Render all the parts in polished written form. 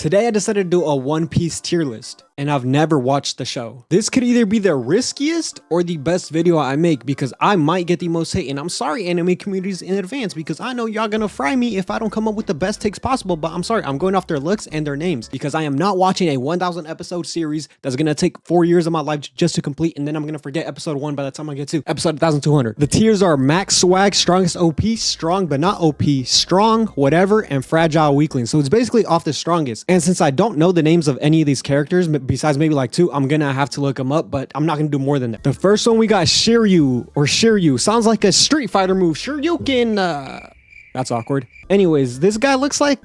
Today I decided to do a One Piece tier list, and I've never watched the show. This could either be the riskiest or the best video I make because I might get the most hate, and I'm sorry anime communities in advance because I know y'all gonna fry me if I don't come up with the best takes possible, but I'm sorry, I'm going off their looks and their names because I am not watching a 1,000 episode series that's gonna take 4 years of my life just to complete, and then I'm gonna forget episode 1 by the time I get to episode 1200. The tiers are max swag, strongest OP, strong but not OP, strong, whatever, and fragile weakling. So it's basically off the strongest. And since I don't know the names of any of these characters, besides maybe like 2, I'm gonna have to look them up, but I'm not gonna do more than that. The first one we got Shiryu. Sounds like a Street Fighter move. Shiryukin. That's awkward. Anyways, this guy looks like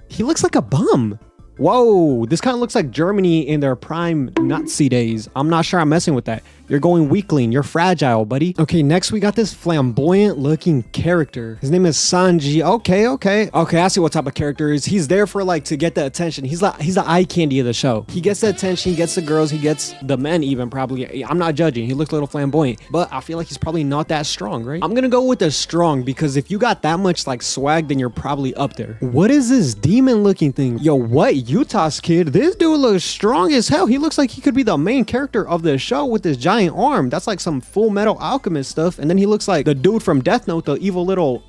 a bum. Whoa, this kind of looks like Germany in their prime Nazi days. I'm not sure I'm messing with that. You're going weakling. You're fragile, buddy. Okay, next we got this flamboyant looking character. His name is Sanji. Okay, I see what type of character is. He's there for like to get the attention. He's the eye candy of the show. He gets the attention, he gets the girls, he gets the men even probably. I'm not judging. He looks a little flamboyant, but I feel like he's probably not that strong, right? I'm gonna go with the strong because if you got that much like swag, then you're probably up there. What is this demon looking thing? Yo, what? Eustass Kid? This dude looks strong as hell. He looks like he could be the main character of the show with this giant arm. That's like some Full Metal Alchemist stuff. And then he looks like the dude from Death Note, the evil little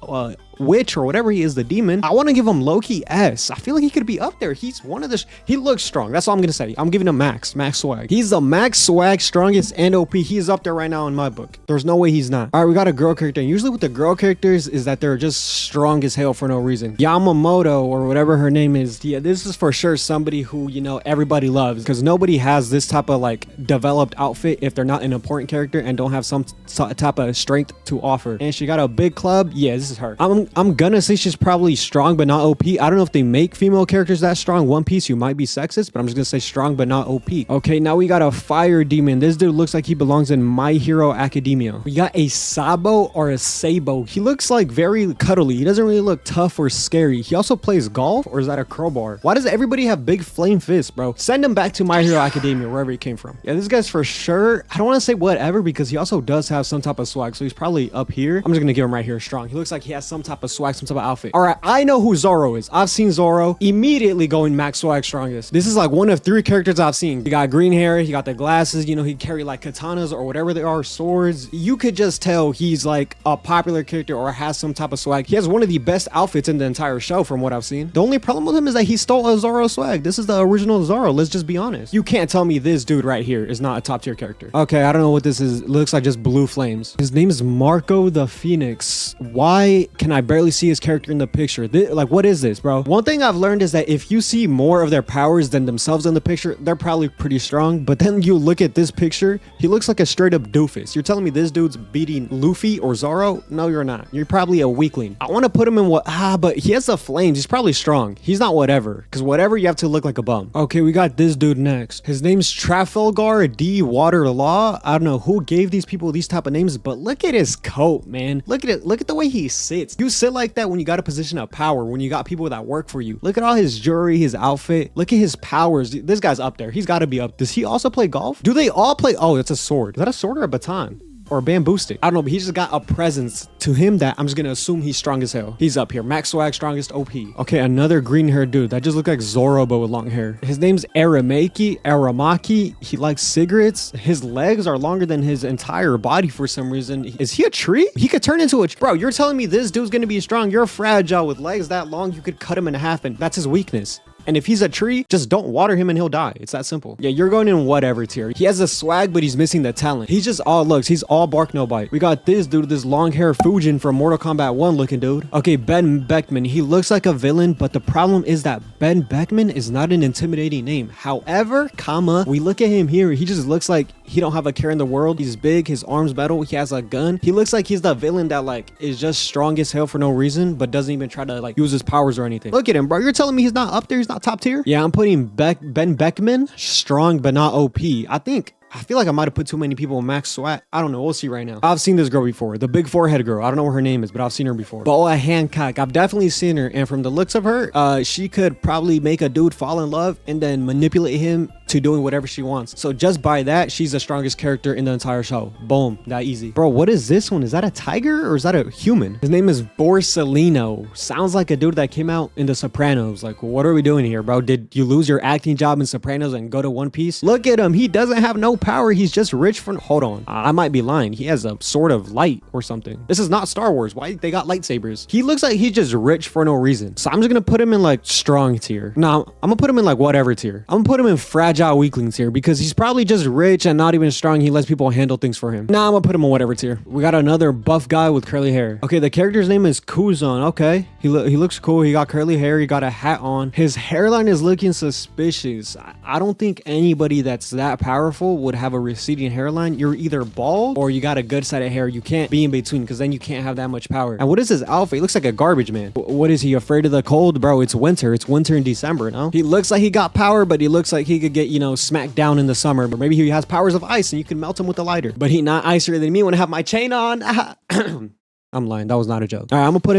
witch or whatever he is, the demon. I want to give him low-key S. I feel like he could be up there. He's one of the he looks strong. That's all I'm gonna say. I'm giving him max swag. He's the max swag, strongest, and OP. He's up there right now in my book. There's no way he's not. All right, we got a girl character. And usually with the girl characters is that they're just strong as hell for no reason. Yamato or whatever her name is. Yeah, this is for sure somebody who, you know, everybody loves because nobody has this type of like developed outfit if they're not an important character and don't have some type of strength to offer. And she got a big club. Yeah, this is her. I'm gonna say she's probably strong but not OP. I don't know if they make female characters that strong. One Piece, you might be sexist, but I'm just gonna say strong but not OP. Okay, now we got a fire demon. This dude looks like he belongs in My Hero Academia. We got a Sabo or a Sabo. He looks like very cuddly. He doesn't really look tough or scary. He also plays golf, or is that a crowbar? Why does everybody have big flame fists, bro? Send him back to My Hero Academia, wherever he came from. Yeah, this guy's for sure. I don't want to say whatever because he also does have some type of swag, so he's probably up here. I'm just gonna give him right here strong. He looks like he has some type of swag, some type of outfit. All right, I know who Zoro is. I've seen Zoro. Immediately going max swag strongest. This is like one of 3 characters I've seen. He got green hair, he got the glasses, you know, he carry like katanas or whatever they are, swords. You could just tell he's like a popular character or has some type of swag. He has one of the best outfits in the entire show from what I've seen. The only problem with him is that he stole a Zoro swag. This is the original Zoro. Let's just be honest. You can't tell me this dude right here is not a top tier character. Okay, I don't know what this is. It looks like just blue flames. His name is Marco the Phoenix. Why can I barely see his character in the picture? Like, what is this, bro? One thing I've learned is that if you see more of their powers than themselves in the picture, they're probably pretty strong. But then you look at this picture, he looks like a straight up doofus. You're telling me this dude's beating Luffy or Zoro? No, you're not. You're probably a weakling. I want to put him in but he has the flames. He's probably strong. He's not whatever, because whatever you have to look like a bum. Okay, we got this dude next. His name's Trafalgar D Water Law. I don't know who gave these people these type of names, but look at his coat, man. Look at it. Look at the way he sits. You sit like that when you got a position of power, when you got people that work for you. Look at all his jewelry, his outfit. Look at his powers. This guy's up there. He's got to be up. Does he also play golf? Do they all play? Oh, it's a sword. Is that a sword or a baton? Or a bamboo stick? I don't know, but he just got a presence to him that I'm just gonna assume he's strong as hell. He's up here. Max swag, strongest OP. Okay, another green haired dude that just looked like Zoro but with long hair. His name's Aramaki. He likes cigarettes. His legs are longer than his entire body for some reason. Is he a tree? He could turn into a bro. You're telling me this dude's gonna be strong? You're fragile with legs that long. You could cut him in half, and that's his weakness. And if he's a tree, just don't water him and he'll die. It's that simple. Yeah, you're going in whatever tier. He has the swag, but he's missing the talent. He's just all looks. He's all bark, no bite. We got this dude, this long hair Fujin from Mortal Kombat 1 looking dude. Okay, Benn Beckman. He looks like a villain, but the problem is that Benn Beckman is not an intimidating name. However, we look at him here. He just looks like he don't have a care in the world. He's big. His arm's metal. He has a gun. He looks like he's the villain that like is just strong as hell for no reason, but doesn't even try to like use his powers or anything. Look at him, bro. You're telling me he's not up there? He's not top tier? Yeah, I'm putting Benn Beckman strong but not OP. I think I feel like I might have put too many people in max SWAT. I don't know. We'll see right now. I've seen this girl before. The big forehead girl. I don't know what her name is, but I've seen her before. Boa Hancock. I've definitely seen her. And from the looks of her, she could probably make a dude fall in love and then manipulate him to doing whatever she wants. So just by that, she's the strongest character in the entire show. Boom. That easy. Bro, what is this one? Is that a tiger or is that a human? His name is Borsalino. Sounds like a dude that came out in The Sopranos. Like, what are we doing here, bro? Did you lose your acting job in Sopranos and go to One Piece? Look at him. He doesn't have no power. He's just rich for... Hold on. I might be lying. He has a sword of light or something. This is not Star Wars. Why they got lightsabers? He looks like he's just rich for no reason. So I'm just gonna put him in like strong tier. Nah, I'm gonna put him in like whatever tier. I'm gonna put him in fragile weaklings here because he's probably just rich and not even strong. He lets people handle things for him. Nah, I'm gonna put him in whatever tier. We got another buff guy with curly hair. Okay, the character's name is Kuzan. Okay, he looks cool. He got curly hair. He got a hat on. His hairline is looking suspicious. I don't think anybody that's that powerful would have a receding hairline. You're either bald or you got a good set of hair. You can't be in between because then you can't have that much power. And what is his outfit? He looks like a garbage man. What is he, afraid of the cold? Bro, it's winter. It's winter in December, no? He looks like he got power, but he looks like he could get, you know, smacked down in the summer. But maybe he has powers of ice and you can melt him with a lighter. But he not icier than me when I have my chain on. I'm lying. That was not a joke. All right, I'm gonna put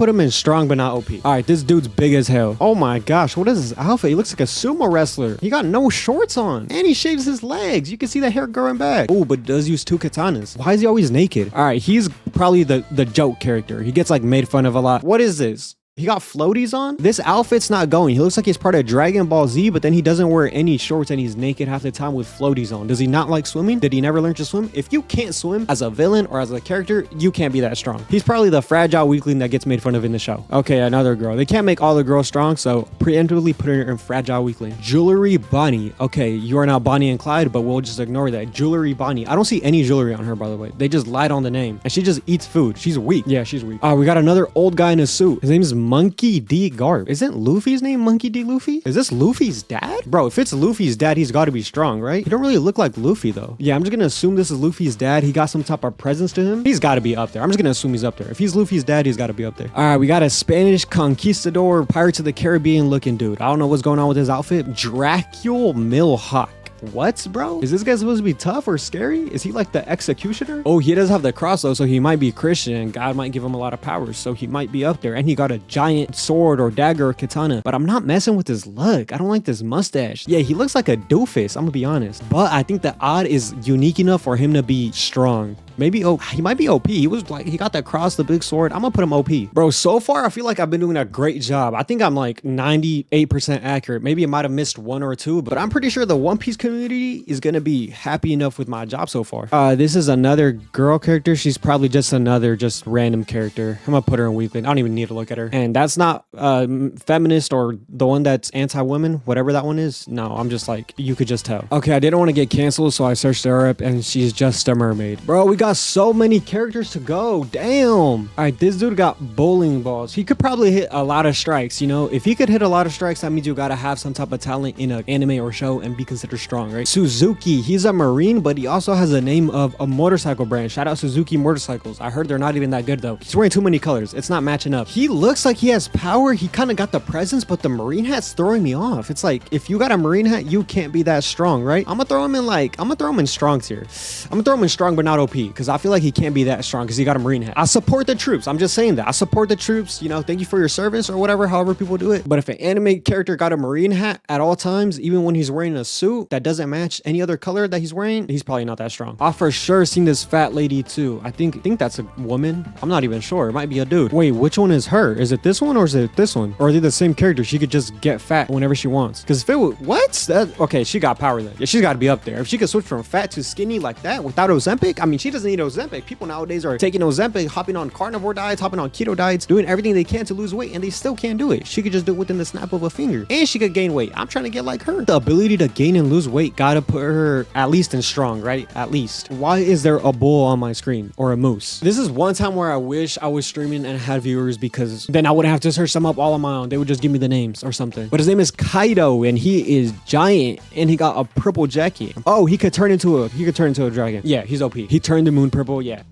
him in strong but not OP. All right, this dude's big as hell. Oh my gosh, what is his outfit? He looks like a sumo wrestler. He got no shorts on and he shaves his legs. You can see the hair growing back. Oh, but does use 2 katanas. Why is he always naked? All right, he's probably the joke character. He gets like made fun of a lot. What is this? He got floaties on? This outfit's not going. He looks like he's part of Dragon Ball Z, but then he doesn't wear any shorts and he's naked half the time with floaties on. Does he not like swimming? Did he never learn to swim? If you can't swim as a villain or as a character, you can't be that strong. He's probably the fragile weakling that gets made fun of in the show. Okay, another girl. They can't make all the girls strong, so preemptively put her in fragile weakling. Jewelry Bonney. Okay, you are now Bonnie and Clyde, but we'll just ignore that. Jewelry Bonney. I don't see any jewelry on her, by the way. They just lied on the name. And she just eats food. She's weak. Yeah, she's weak. We got another old guy in a suit. His name is Monkey D. Garp. Isn't Luffy's name Monkey D. Luffy? Is this Luffy's dad? Bro, if it's Luffy's dad, he's got to be strong, right? He don't really look like Luffy, though. Yeah, I'm just gonna assume this is Luffy's dad. He got some type of presence to him. He's got to be up there. I'm just gonna assume he's up there. If he's Luffy's dad, he's got to be up there. All right, we got a Spanish conquistador, Pirates of the Caribbean looking dude. I don't know what's going on with his outfit. Dracule Mihawk. What, bro? Is this guy supposed to be tough or scary? Is he like the executioner? Oh, he does have the cross though, so he might be Christian and God might give him a lot of powers, so he might be up there. And he got a giant sword or dagger or katana, but I'm not messing with his look. I don't like this mustache. Yeah, he looks like a doofus, I'm gonna be honest. But I think the odd is unique enough for him to be strong. Maybe, oh, he might be OP. He was like, he got that cross, the big sword. I'm gonna put him OP. Bro, so far, I feel like I've been doing a great job. I think I'm like 98% accurate. Maybe I might have missed 1 or 2, but I'm pretty sure the One Piece community is gonna be happy enough with my job so far. This is another girl character. She's probably just another random character. I'm gonna put her in weakling. I don't even need to look at her. And that's not feminist or the one that's anti-women, whatever that one is. No, I'm just like, you could just tell. Okay, I didn't want to get canceled, so I searched her up and she's just a mermaid. Bro, we got so many characters to go. Damn. All right, this dude got bowling balls. He could probably hit a lot of strikes. You know, if he could hit a lot of strikes, that means you gotta have some type of talent in an anime or show and be considered strong, right? Suzuki, he's a marine, but he also has a name of a motorcycle brand. Shout out Suzuki motorcycles. I heard they're not even that good though. He's wearing too many colors. It's not matching up. He looks like he has power. He kind of got the presence, but the marine hat's throwing me off. It's like, if you got a marine hat, you can't be that strong, right? I'm gonna throw him in strong tier. I'm gonna throw him in strong but not OP because I feel like he can't be that strong because he got a marine hat. I support the troops. I'm just saying that. I support the troops. You know, thank you for your service or whatever, however people do it. But if an anime character got a marine hat at all times, even when he's wearing a suit that doesn't match any other color that he's wearing, he's probably not that strong. I've for sure seen this fat lady too. I think that's a woman. I'm not even sure. It might be a dude. Wait, which one is her? Is it this one or is it this one? Or are they the same character? She could just get fat whenever she wants. Because if it was, what? Okay, she got power then. Yeah, she's got to be up there. If she could switch from fat to skinny like that without Ozempic, I mean, she doesn't need Ozempic. People nowadays are taking Ozempic, hopping on carnivore diets, hopping on keto diets, doing everything they can to lose weight, and they still can't do it. She could just do it within the snap of a finger. And she could gain weight. I'm trying to get like her. The ability to gain and lose weight gotta put her at least in strong, right? At least. Why is there a bull on my screen? Or a moose? This is one time where I wish I was streaming and had viewers because then I wouldn't have to search them up all on my own. They would just give me the names or something. But his name is Kaido and he is giant and he got a purple jacket. Oh, he could turn into a dragon. Yeah, he's OP. He turned the moon purple. Yeah.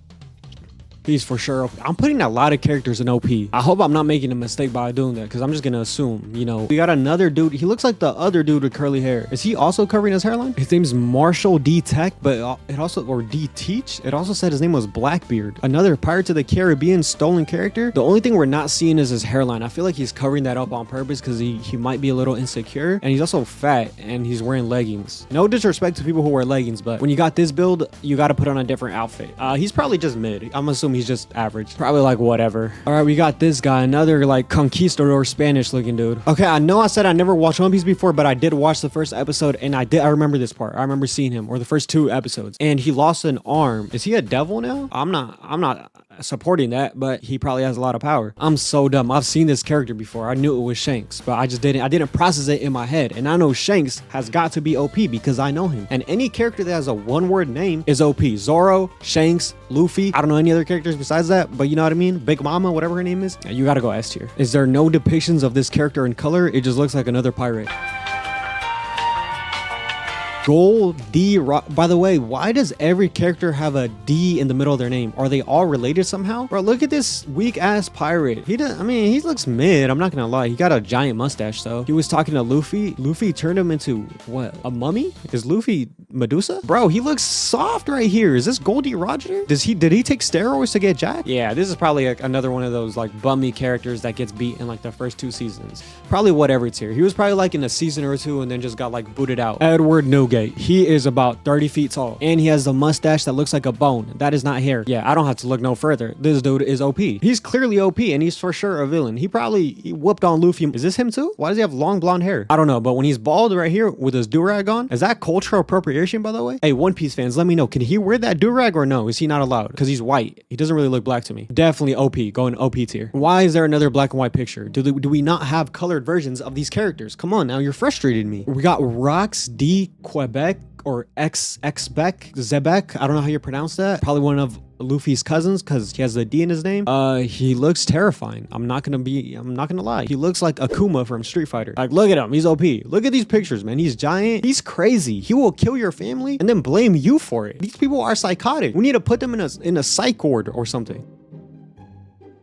He's for sure OP. I'm putting a lot of characters in OP. I hope I'm not making a mistake by doing that because I'm just gonna assume, you know. We got another dude. He looks like the other dude with curly hair. Is he also covering his hairline? His name's Marshall D Tech, but it also, or D Teach. It also said his name was Blackbeard. Another Pirates of the Caribbean stolen character. The only thing we're not seeing is his hairline. I feel like he's covering that up on purpose because he might be a little insecure, and he's also fat and he's wearing leggings. No disrespect to people who wear leggings, but when you got this build, you got to put on a different outfit. He's probably just mid. I'm assuming he's just average. Probably like whatever. All right, we got this guy, another like conquistador Spanish looking dude. Okay, I know I said I never watched One Piece before, but I did watch the first episode, and I remember this part. I remember seeing him, or the first 2 episodes, and he lost an arm. Is he a devil now? I'm not supporting that, but he probably has a lot of power. I'm so dumb. I've seen this character before. I knew it was Shanks, but I didn't process it in my head. And I know Shanks has got to be OP because I know him. And any character that has a 1-word name is OP. Zoro, Shanks, Luffy. I don't know any other characters besides that, but you know what I mean? Big Mama, whatever her name is. You gotta go S tier. Is there no depictions of this character in color? It just looks like another pirate. Gol D. By the way, why does every character have a D in the middle of their name? Are they all related somehow? Bro, look at this weak ass pirate. He looks mid. I'm not gonna lie. He got a giant mustache though. He was talking to Luffy. Luffy turned him into what? A mummy? Is Luffy Medusa? Bro, he looks soft right here. Is this Gol D. Roger? Did he take steroids to get jacked? Yeah, this is probably another one of those like bummy characters that gets beat in like the first 2 seasons. Probably whatever tier. He was probably like in a season or 2 and then just got like booted out. Edward Newgate. He is about 30 feet tall and he has a mustache that looks like a bone. That is not hair. Yeah, I don't have to look no further. This dude is OP. He's clearly OP and he's for sure a villain. He whooped on Luffy. Is this him too? Why does he have long blonde hair? I don't know, but when he's bald right here with his do-rag on, is that cultural appropriation, by the way? Hey, One Piece fans, let me know. Can he wear that do-rag or no? Is he not allowed? Because he's white. He doesn't really look black to me. Definitely OP. Going OP tier. Why is there another black and white picture? Do we not have colored versions of these characters? Come on now, you're frustrating me. We got Rox D Quebec or Xebec. I don't know how you pronounce that. Probably one of Luffy's cousins because he has a D in his name. He looks terrifying. I'm not gonna lie. He looks like Akuma from Street Fighter. Like, look at him. He's OP. Look at these pictures, man. He's giant. He's crazy. He will kill your family and then blame you for it. These people are psychotic. We need to put them in a psych ward or something.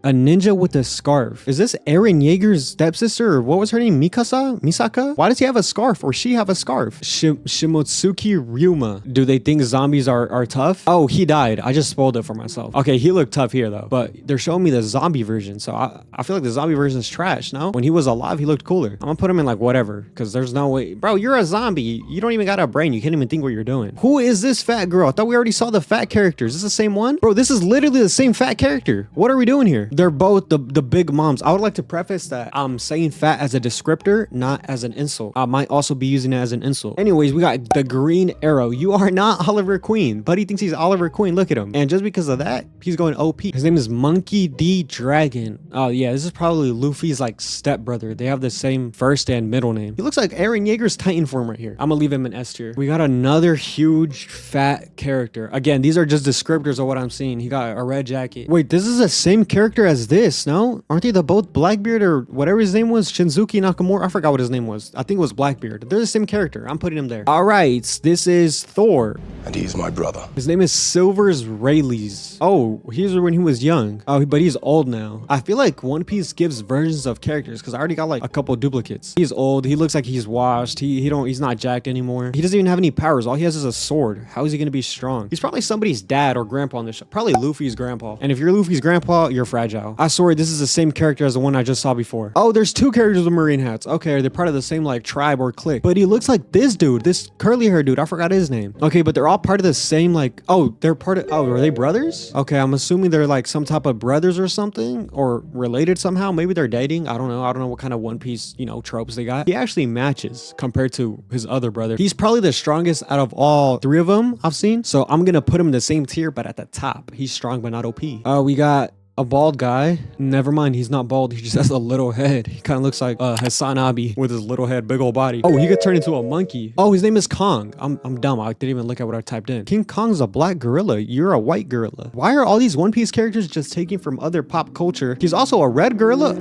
A ninja with a scarf. Is this Eren Yeager's stepsister, or what was her name? Misaka? Why does he have a scarf, or she have a scarf? Shimotsuki Ryuma. Do they think zombies are tough? Oh, he died. I just spoiled it for myself. Okay, he looked tough here though, but they're showing me the zombie version, so I feel like the zombie version is trash, no? When he was alive, he looked cooler. I'm gonna put him in like whatever, because there's no way. Bro, you're a zombie. You don't even got a brain. You can't even think what you're doing. Who is this fat girl? I thought we already saw the fat characters. Is this the same one? Bro, this is literally the same fat character. What are we doing here? They're both the big moms. I would like to preface that I'm saying fat as a descriptor, not as an insult. I might also be using it as an insult. Anyways, we got the Green Arrow. You are not Oliver Queen. Buddy thinks he's Oliver Queen. Look at him. And just because of that, he's going OP. His name is Monkey D. Dragon. Oh yeah, this is probably Luffy's like stepbrother. They have the same first and middle name. He looks like Eren Yeager's Titan form right here. I'm gonna leave him in S tier. We got another huge fat character. Again, these are just descriptors of what I'm seeing. He got a red jacket. Wait, this is the same character as this, no? Aren't they both Blackbeard or whatever his name was? Shinzuki Nakamura? I forgot what his name was. I think it was Blackbeard. They're the same character. I'm putting him there. All right, this is Thor. And he's my brother. His name is Silver's Rayleigh. Oh, he's when he was young. Oh, but he's old now. I feel like One Piece gives versions of characters because I already got like a couple duplicates. He's old. He looks like he's washed. He's not jacked anymore. He doesn't even have any powers. All he has is a sword. How is he going to be strong? He's probably somebody's dad or grandpa on this show. Probably Luffy's grandpa. And if you're Luffy's grandpa, you're fragile. I swear this is the same character as the one I just saw before. Oh, there's 2 characters with marine hats. Okay, they're part of the same like tribe or clique. But he looks like this dude, this curly hair dude. I forgot his name. Okay, but they're all part of the same like, oh, they're part of, oh, are they brothers? Okay, I'm assuming they're like some type of brothers or something or related somehow. Maybe they're dating. I don't know. I don't know what kind of One Piece, tropes they got. He actually matches compared to his other brother. He's probably the strongest out of all 3 of them I've seen. So I'm gonna put him in the same tier, but at the top. He's strong, but not OP. We got a bald guy. Never mind, he's not bald. He just has a little head. He kind of looks like Hassan Abi with his little head, big old body. Oh, he could turn into a monkey. Oh, his name is Kong. I'm dumb. I didn't even look at what I typed in. King Kong's a black gorilla. You're a white gorilla. Why are all these One Piece characters just taken from other pop culture? He's also a red gorilla.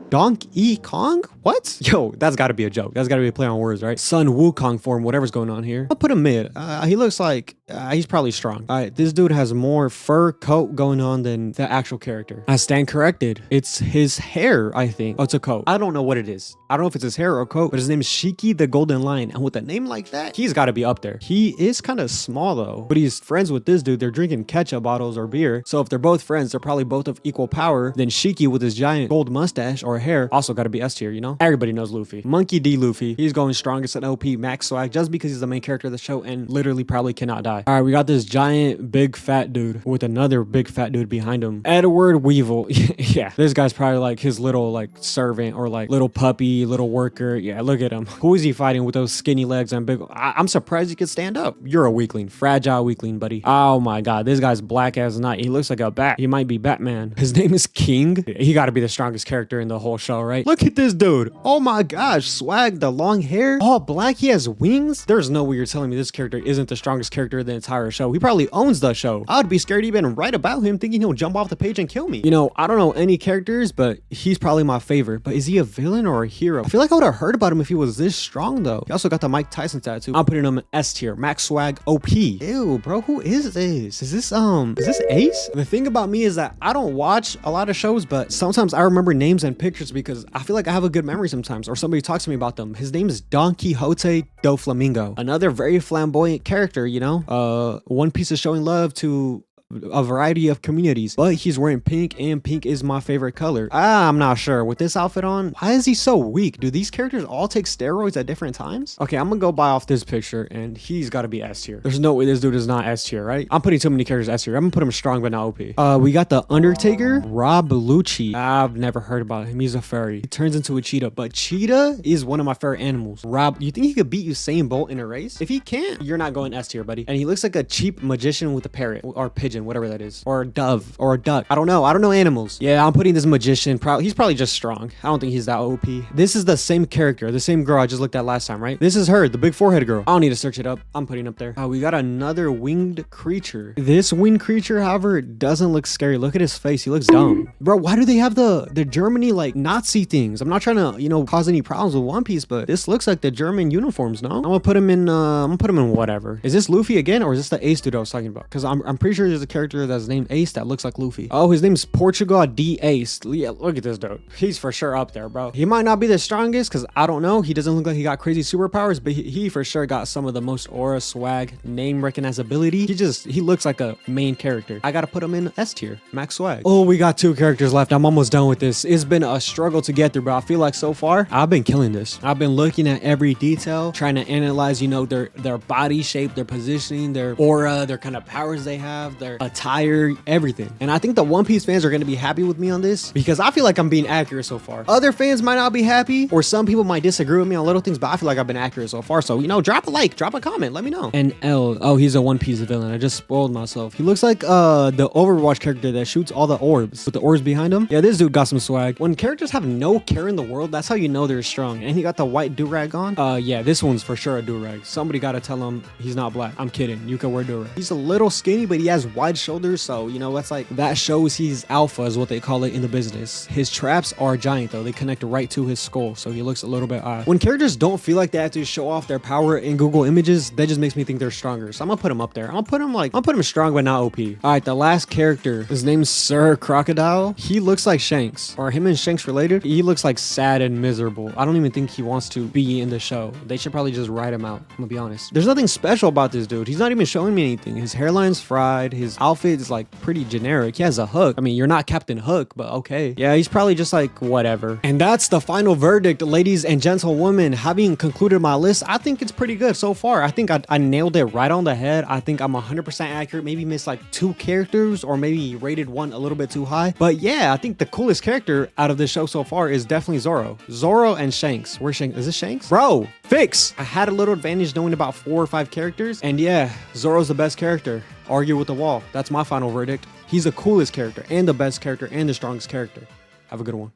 Donkey Kong? What? Yo, that's gotta be a joke. That's gotta be a play on words, right? Sun Wukong form, whatever's going on here. I'll put him mid. He looks like He's probably strong. All right, this dude has more fur coat going on than the actual character. I stand corrected. It's his hair, I think. Oh, it's a coat. I don't know what it is. I don't know if it's his hair or a coat, but his name is Shiki the Golden Lion. And with a name like that, he's got to be up there. He is kind of small though, but he's friends with this dude. They're drinking ketchup bottles or beer. So if they're both friends, they're probably both of equal power. Then Shiki with his giant gold mustache or hair also got to be S tier, you know? Everybody knows Luffy. Monkey D Luffy. He's going strongest in OP max swag just because he's the main character of the show and literally probably cannot die. All right, we got this giant big fat dude with another big fat dude behind him. Edward Weevil. Yeah, this guy's probably like his little like servant or like little puppy, little worker. Yeah, look at him. Who is he fighting with those skinny legs and big? I'm surprised he could stand up. You're a weakling. Fragile weakling, buddy. Oh my god, this guy's black as night. He looks like a bat. He might be Batman. His name is King. He got to be the strongest character in the whole show, right? Look at this dude. Oh my gosh, swag, the long hair, all black. He has wings. There's no way you're telling me this character isn't the strongest character of the entire show. He probably owns the show. I would be scared to even write about him thinking he'll jump off the page and kill me. You know, I don't know any characters, but he's probably my favorite. But is he a villain or a hero? I feel like I would have heard about him if he was this strong though. He also got the Mike Tyson tattoo. I'm putting him in S tier, max swag OP. Ew, bro, who is this? Is this Ace? The thing about me is that I don't watch a lot of shows, but sometimes I remember names and pictures because I feel like I have a good memory sometimes, or somebody talks to me about them. His name is Don Quixote Doflamingo. Another very flamboyant character, you know? One Piece is showing love to a variety of communities, but he's wearing pink and pink is my favorite color. I'm not sure with this outfit on. Why is he so weak? Do these characters all take steroids at different times? Okay, I'm gonna go buy off this picture and he's got to be S tier. There's no way this dude is not S tier, right? I'm putting too many characters S tier. I'm gonna put him strong but not OP. We got the Undertaker, Rob Lucci. I've never heard about him. He's a furry. He turns into a cheetah, but cheetah is one of my favorite animals. Rob, you think he could beat Usain Bolt in a race? If he can't, you're not going S tier, buddy. And he looks like a cheap magician with a parrot or pigeon, whatever that is, or a dove or a duck. I don't know animals. Yeah, I'm putting this magician, he's probably just strong. I don't think he's that OP. This is the same character, the same girl I just looked at last time, right? This is her, the big forehead girl. I don't need to search it up. I'm putting up there. We got another winged creature. This winged creature, however, doesn't look scary. Look at his face. He looks dumb. Bro, why do they have the Germany like Nazi things? I'm not trying to, you know, cause any problems with One Piece, but this looks like the German uniforms, no? I'm gonna put him in whatever. Is this Luffy again, or is this the Ace dude I was talking about? Because I'm pretty sure there's a character that's named Ace that looks like Luffy. Oh, his name's Portugal D Ace. Yeah, look at this dude. He's for sure up there, bro. He might not be the strongest because I don't know. He doesn't look like he got crazy superpowers, but he for sure got some of the most aura, swag, name recognizability. He looks like a main character. I gotta put him in S tier, max swag. Oh, we got 2 characters left. I'm almost done with this. It's been a struggle to get through, but I feel like so far I've been killing this. I've been looking at every detail, trying to analyze, you know, their body shape, their positioning, their aura, their kind of powers they have, their attire, everything. And I think the One Piece fans are going to be happy with me on this because I feel like I'm being accurate so far. Other fans might not be happy, or some people might disagree with me on little things, but I feel like I've been accurate so far. So, you know, drop a like, drop a comment, let me know. And L, oh, he's a One Piece villain. I just spoiled myself. He looks like the Overwatch character that shoots all the orbs with the orbs behind him. Yeah, this dude got some swag. When characters have no care in the world, that's how you know they're strong. And he got the white do-rag on. Yeah, this one's for sure a do-rag. Somebody got to tell him he's not black. I'm kidding. You can wear do-rag. He's a little skinny, but he has wide shoulders. So, you know, that's like, that shows he's alpha is what they call it in the business. His traps are giant though. They connect right to his skull. So he looks a little bit odd. When characters don't feel like they have to show off their power in Google Images, that just makes me think they're stronger. So I'm gonna put him up there. I'm gonna put him strong, but not OP. All right, the last character, his name's Sir Crocodile. He looks like Shanks. Are him and Shanks related? He looks like sad and miserable. I don't even think he wants to be in the show. They should probably just write him out. I'm gonna be honest. There's nothing special about this dude. He's not even showing me anything. His hairline's fried. His outfit is like pretty generic. He has a hook. I mean, you're not Captain Hook, but okay. Yeah, he's probably just like whatever. And that's the final verdict, ladies and gentlewomen. Having concluded my list, I think it's pretty good so far. I think I nailed it right on the head. I think I'm 100% accurate. Maybe missed like 2 characters, or maybe rated one a little bit too high. But yeah, I think the coolest character out of this show so far is definitely Zoro. Zoro and Shanks. Where's Shanks? Is this Shanks? Bro, fix! I had a little advantage knowing about 4 or 5 characters. And yeah, Zoro's the best character. Argue with the wall. That's my final verdict. He's the coolest character and the best character and the strongest character. Have a good one.